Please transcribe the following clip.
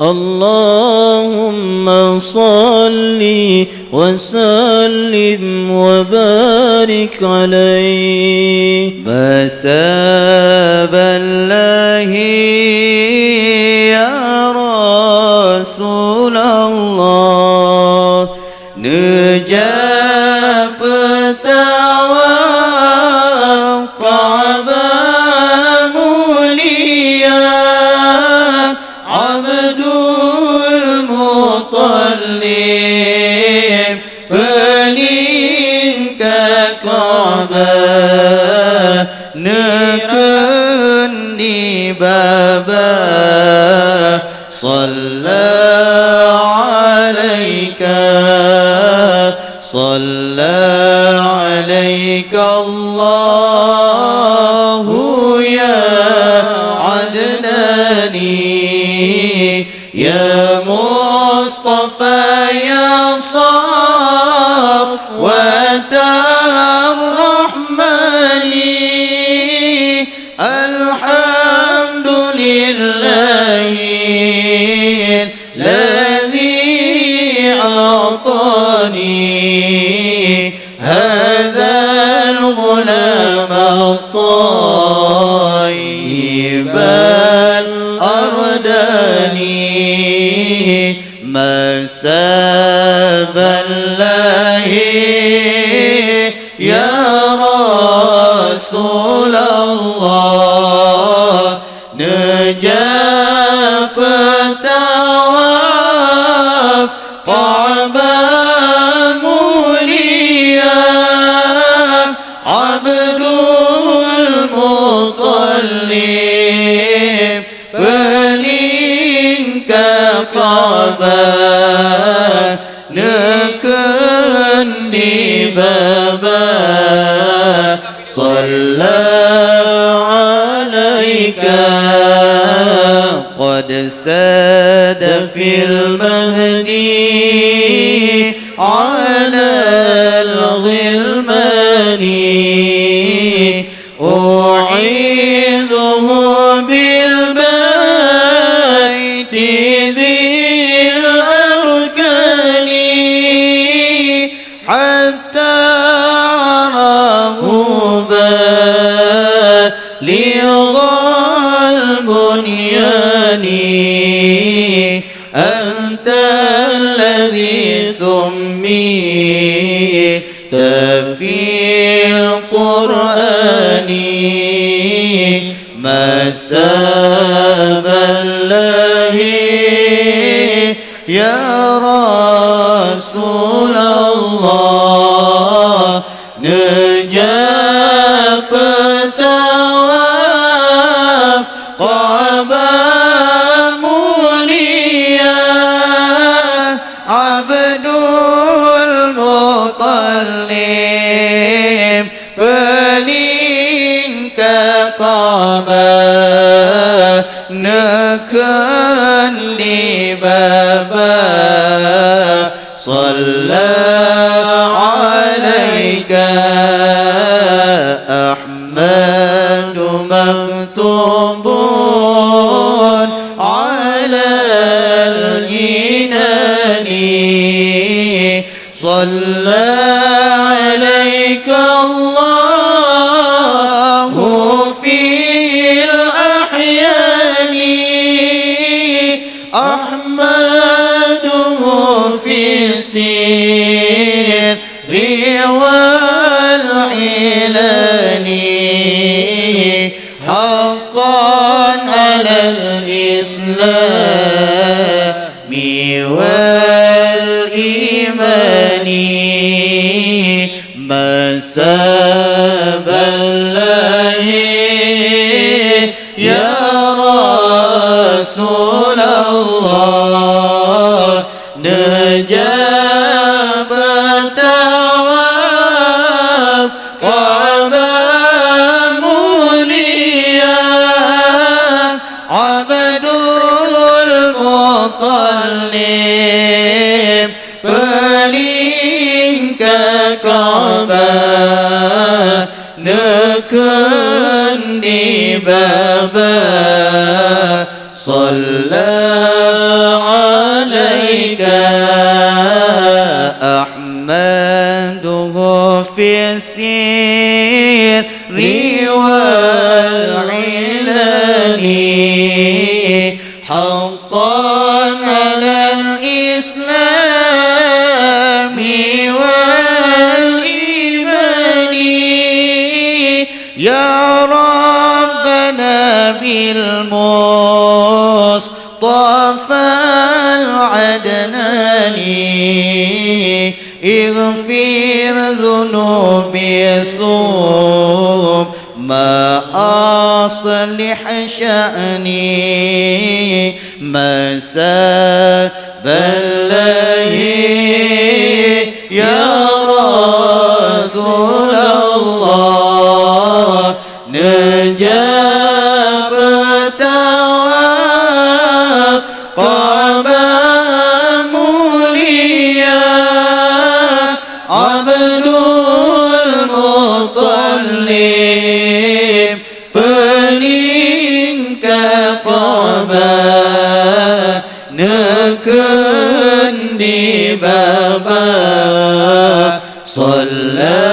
اللهم صل وسلم وبارك عليه. بساب الله يا رسول الله نجاب توقع بموليا عبد المطلب بلين كعبة نكني بابا صلى عليك الله يا عدناني يا مصطفى يا صفوة الرحمن الحمد لله الذي أعطاني هذا الغلام الطيب الأرداني مساب الله يا رسول الله نجاب التواف قعبا موليا عبد المطلب بلين كعبة نكني بابا صلى عليك قد ساد في المهدي على الغلمان أعيذه بالبيت ذي الأركان حتى عراه بالغ البنيان أنت الذي سميت في القرآن مساب الله يا رسول الله نجاب التواف قعبا موليا عبد المطلب بلين كعبة نكني بابا صلى عليك أحمد مكتوب على الجنان صلى عليك الله في الأحيان أحمده في السر والعلان حقا على الإسلام والإيمان مساب الله يا رسول الله نجاب التواف قعبا موليا عبد المطلب بلين كعبة نكني بابا صلى حقا على الإسلام والإيمان يا ربنا بالمصطفى العدناني اغفر ذنوبي ثم أصلح شأني مساء بالله يا رسول الله نجاب تواب قباموليا عبد المطلب peningkat qaba nekun di baba sallallahu